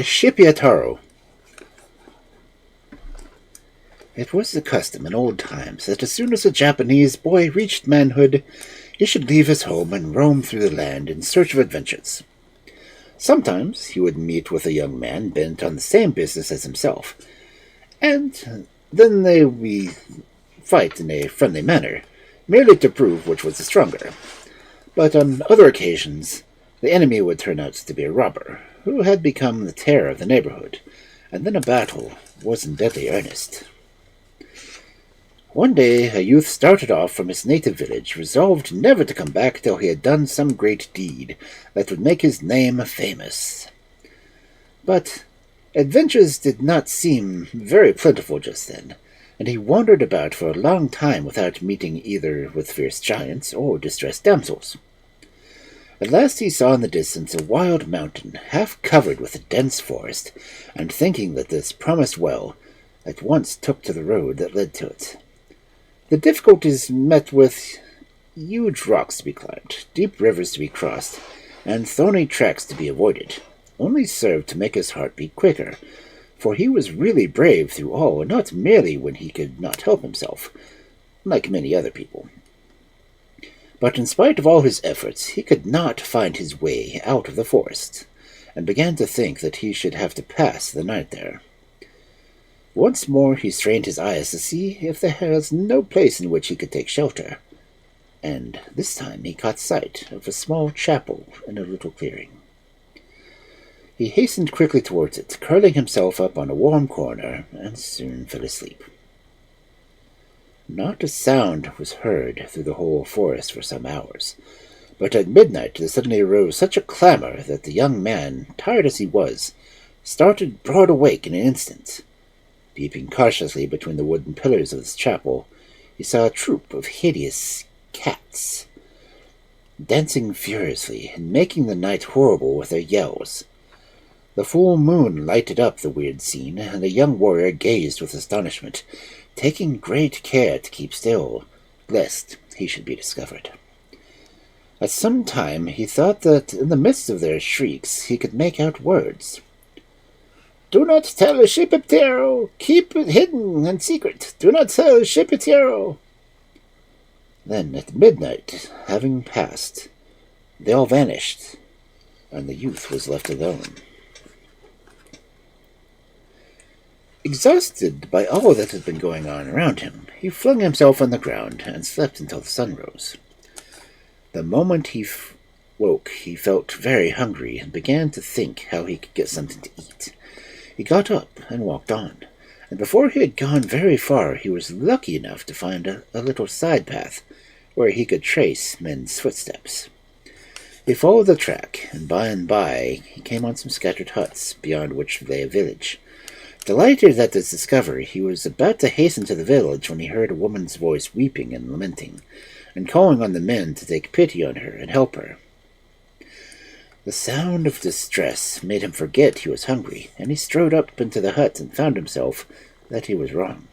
Shippeitaro. It was the custom in old times that as soon as a Japanese boy reached manhood, he should leave his home and roam through the land in search of adventures. Sometimes he would meet with a young man bent on the same business as himself, and then they would fight in a friendly manner, merely to prove which was the stronger. But on other occasions, the enemy would turn out to be a robber, who had become the terror of the neighborhood, and then a battle was in deadly earnest. One day a youth started off from his native village, resolved never to come back till he had done some great deed that would make his name famous. But adventures did not seem very plentiful just then, and he wandered about for a long time without meeting either with fierce giants or distressed damsels. At last he saw in the distance a wild mountain, half covered with a dense forest, and thinking that this promised well, at once took to the road that led to it. The difficulties met with huge rocks to be climbed, deep rivers to be crossed, and thorny tracks to be avoided, only served to make his heart beat quicker, for he was really brave through all, and not merely when he could not help himself, like many other people. But in spite of all his efforts, he could not find his way out of the forest, and began to think that he should have to pass the night there. Once more he strained his eyes to see if there was no place in which he could take shelter, and this time he caught sight of a small chapel in a little clearing. He hastened quickly towards it, curling himself up on a warm corner, and soon fell asleep. Not a sound was heard through the whole forest for some hours, but at midnight there suddenly arose such a clamor that the young man, tired as he was, started broad awake in an instant. Peeping cautiously between the wooden pillars of this chapel, he saw a troop of hideous cats, dancing furiously and making the night horrible with their yells. The full moon lighted up the weird scene, and the young warrior gazed with astonishment, taking great care to keep still, lest he should be discovered. At some time he thought that in the midst of their shrieks he could make out words. "Do not tell Schippeitaro! Keep it hidden and secret! Do not tell Schippeitaro!" Then, at midnight, having passed, they all vanished, and the youth was left alone. Exhausted by all that had been going on around him, he flung himself on the ground and slept until the sun rose. The moment he woke, he felt very hungry and began to think how he could get something to eat. He got up and walked on, and before he had gone very far he was lucky enough to find a little side path where he could trace men's footsteps. He followed the track, and by he came on some scattered huts, beyond which lay a village. Delighted at this discovery, he was about to hasten to the village when he heard a woman's voice weeping and lamenting, and calling on the men to take pity on her and help her. The sound of distress made him forget he was hungry, and he strode up into the hut and found himself that he was wrong.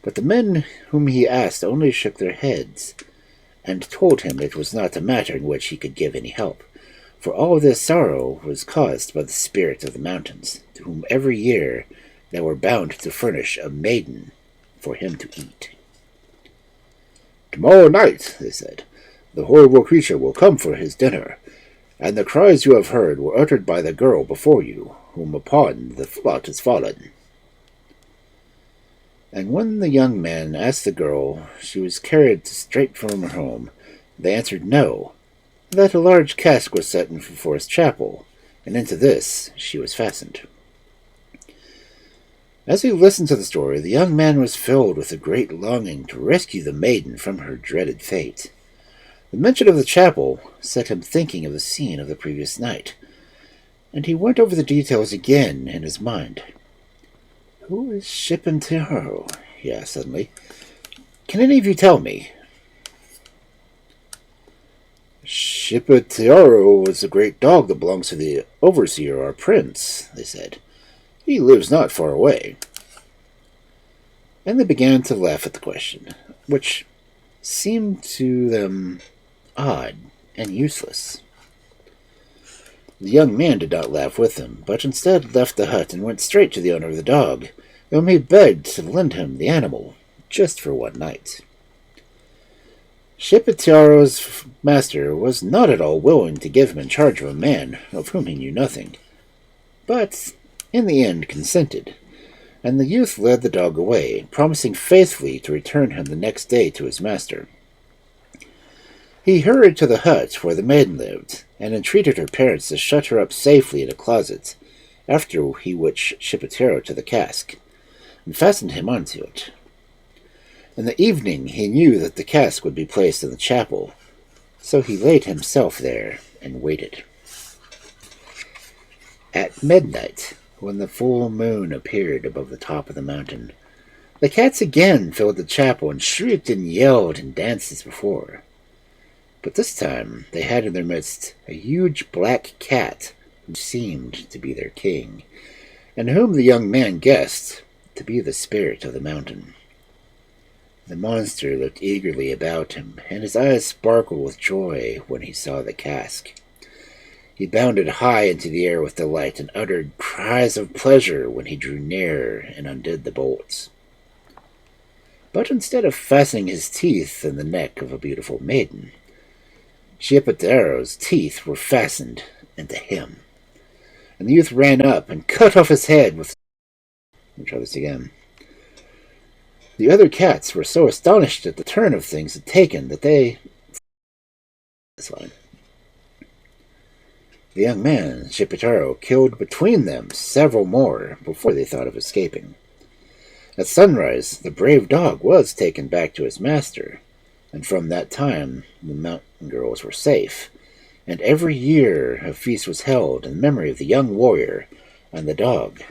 But the men whom he asked only shook their heads, and told him it was not a matter in which he could give any help, for all this sorrow was caused by the spirit of the mountains, to whom every year they were bound to furnish a maiden for him to eat. "Tomorrow night," they said, "the horrible creature will come for his dinner, and the cries you have heard were uttered by the girl before you, whom upon the lot has fallen." And when the young man asked the girl she was carried straight from her home, they answered no, that a large cask was set in the forest chapel, and into this she was fastened. As he listened to the story, the young man was filled with a great longing to rescue the maiden from her dreaded fate. The mention of the chapel set him thinking of the scene of the previous night, and he went over the details again in his mind. "Who is Schippeitaro?" he asked suddenly. "Can any of you tell me?" "Shippeitaro is a great dog that belongs to the overseer, our prince," they said. "He lives not far away." And they began to laugh at the question, which seemed to them odd and useless. The young man did not laugh with him, but instead left the hut and went straight to the owner of the dog, whom he begged to lend him the animal, just for one night. Shippeitaro's master was not at all willing to give him in charge of a man of whom he knew nothing, but in the end consented, and the youth led the dog away, promising faithfully to return him the next day to his master. He hurried to the hut where the maiden lived, and entreated her parents to shut her up safely in a closet, after he hitched Schippeitaro to the cask, and fastened him onto it. In the evening he knew that the cask would be placed in the chapel, so he laid himself there and waited. At midnight, when the full moon appeared above the top of the mountain, the cats again filled the chapel and shrieked and yelled and danced as before. But this time they had in their midst a huge black cat who seemed to be their king, and whom the young man guessed to be the spirit of the mountain. The monster looked eagerly about him, and his eyes sparkled with joy when he saw the cask. He bounded high into the air with delight and uttered cries of pleasure when he drew near and undid the bolts. But instead of fastening his teeth in the neck of a beautiful maiden, Shippeitaro's teeth were fastened into him, and the youth ran up and cut off his head with... Let me try this again. The other cats were so astonished at the turn of things had taken that they... This line. The young man, Shippeitaro, killed between them several more before they thought of escaping. At sunrise, the brave dog was taken back to his master, and from that time the mountain girls were safe, and every year a feast was held in memory of the young warrior and the dog